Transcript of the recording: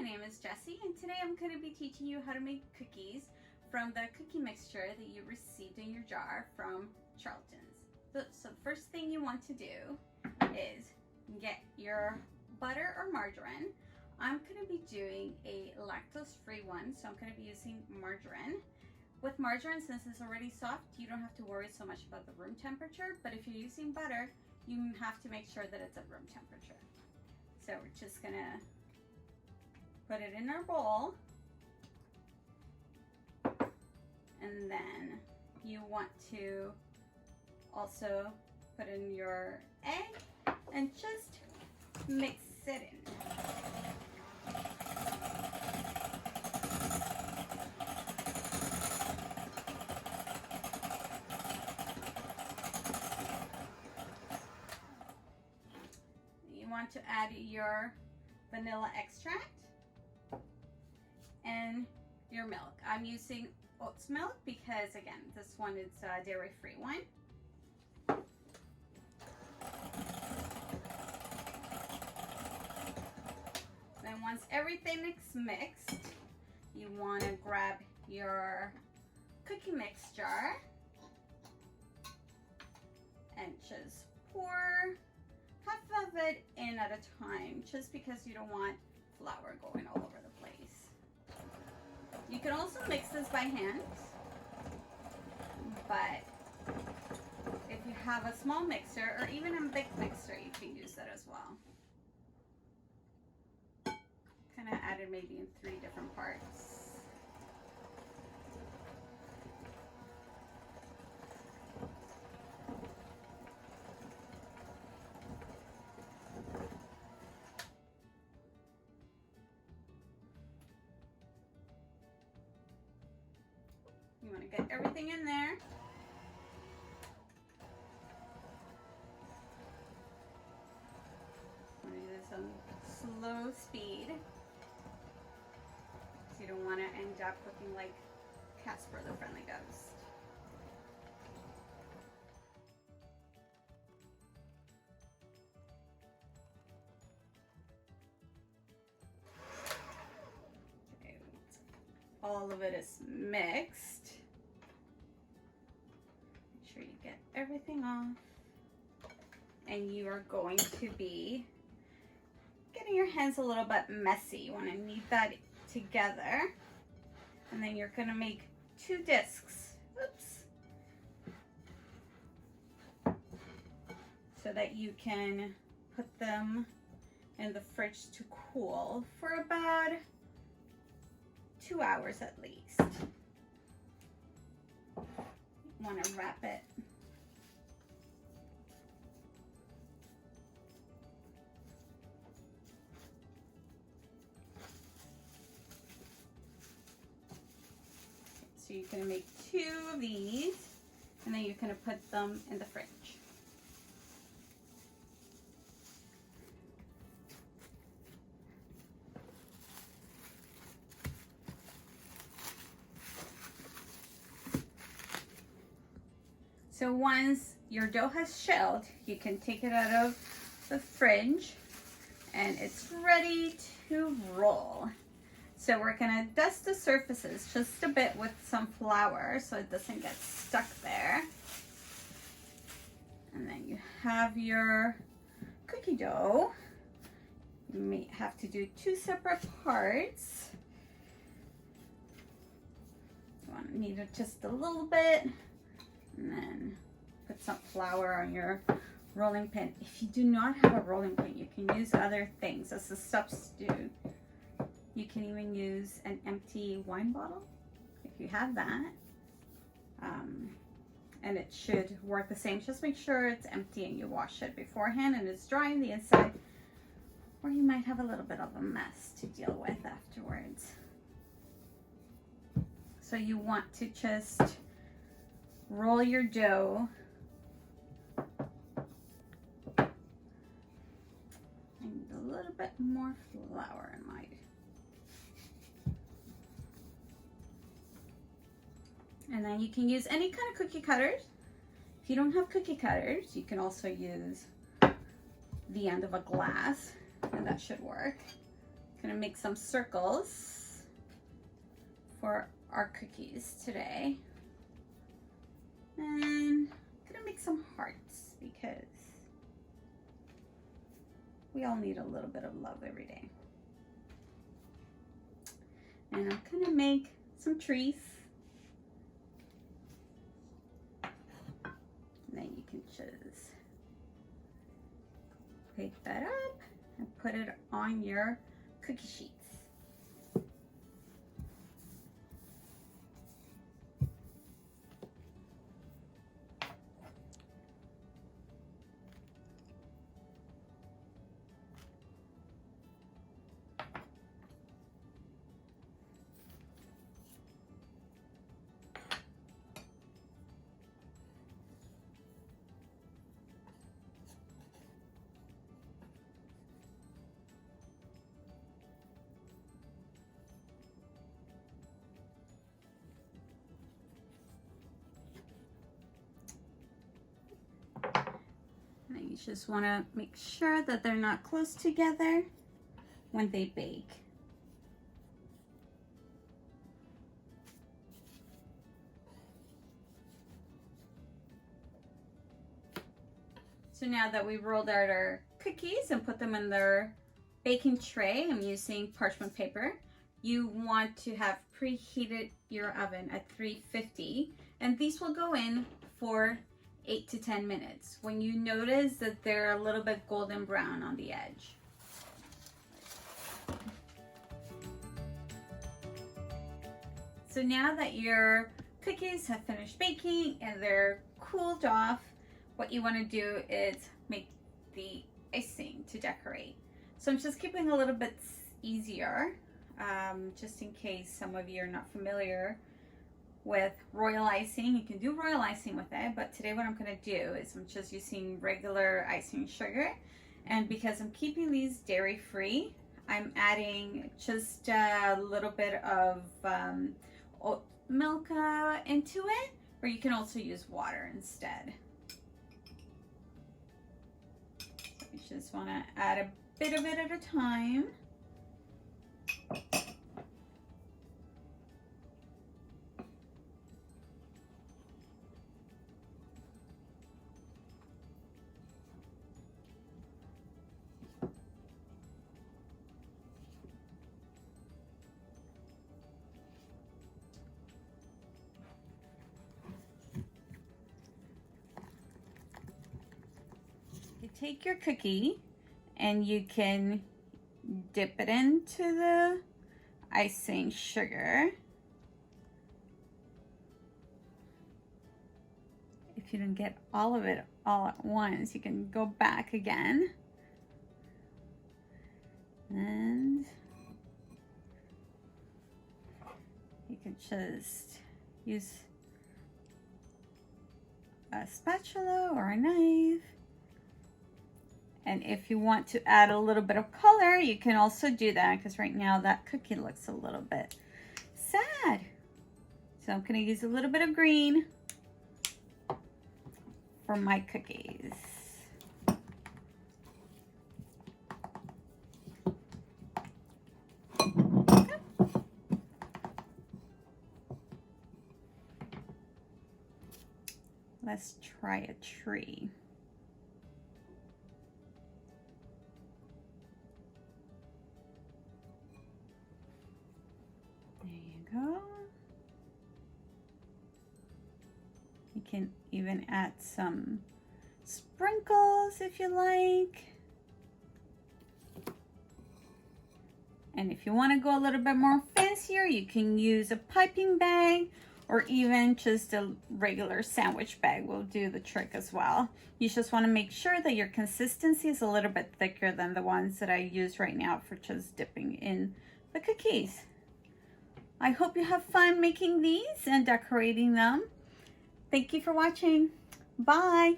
name is Jessie, and today I'm going to be teaching you how to make cookies from the cookie mixture that you received in your jar from Charlton's. So the first thing you want to do is get your butter or margarine. I'm going to be doing a lactose-free one, so I'm going to be using margarine. With margarine, since it's already soft, you don't have to worry so much about the room temperature, but if you're using butter, you have to make sure that it's at room temperature. So we're just going to put it in our bowl, and then you want to also put in your egg and just mix it in. You want to add your vanilla extract and your milk. I'm using oat's milk because, again, this one is a dairy-free one. Then once everything is mixed, you want to grab your cookie mix jar and just pour half of it in at a time, just because you don't want flour going all over the place. You can also mix this by hand, but if you have a small mixer or even a big mixer, you can use that as well. Kind of add it maybe in 3 different parts. You want to get everything in there. I'm going to do this on slow speed, so you don't want to end up looking like Casper the Friendly Ghost. Okay, all of it is mixed. Make sure you get everything off. And you are going to be getting your hands a little bit messy. You want to knead that together. And then you're going to make 2 discs. Oops. So that you can put them in the fridge to cool for about 2 hours at least. You want to wrap it . So you're going to make 2 of these, and then you're going to put them in the fridge. So once your dough has chilled, you can take it out of the fridge, and it's ready to roll. So we're gonna dust the surfaces just a bit with some flour so it doesn't get stuck there. And then you have your cookie dough. You may have to do 2 separate parts. You want to knead it just a little bit, and then put some flour on your rolling pin. If you do not have a rolling pin, you can use other things as a substitute. You can even use an empty wine bottle if you have that, and it should work the same. Just make sure it's empty and you wash it beforehand and it's dry on the inside, or you might have a little bit of a mess to deal with afterwards. So you want to just roll your dough and a little bit more flour in my. And then you can use any kind of cookie cutters. If you don't have cookie cutters, you can also use the end of a glass, and that should work. gonna make some circles for our cookies today. And I'm gonna make some hearts because we all need a little bit of love every day. And I'm gonna make some trees. And then you can just pick that up and put it on your cookie sheets. You just want to make sure that they're not close together when they bake. So now that we've rolled out our cookies and put them in their baking tray, I'm using parchment paper. You want to have preheated your oven at 350, and these will go in for 8 to 10 minutes when you notice that they're a little bit golden brown on the edge. So now that your cookies have finished baking and they're cooled off, what you want to do is make the icing to decorate. So I'm just keeping a little bit easier, just in case some of you are not familiar with royal icing. You can do royal icing with it, but today what I'm going to do is I'm just using regular icing sugar, and because I'm keeping these dairy free, I'm adding just a little bit of oat milk into it, or you can also use water instead. So you just want to add a bit of it at a time. Take your cookie and you can dip it into the icing sugar. If you don't get all of it all at once, you can go back again. And you can just use a spatula or a knife. And if you want to add a little bit of color, you can also do that, because right now that cookie looks a little bit sad. So I'm going to use a little bit of green for my cookies. Let's try a tree. You can even add some sprinkles if you like. And if you want to go a little bit more fancier, you can use a piping bag, or even just a regular sandwich bag will do the trick as well. You just want to make sure that your consistency is a little bit thicker than the ones that I use right now for just dipping in the cookies. I hope you have fun making these and decorating them. Thank you for watching. Bye.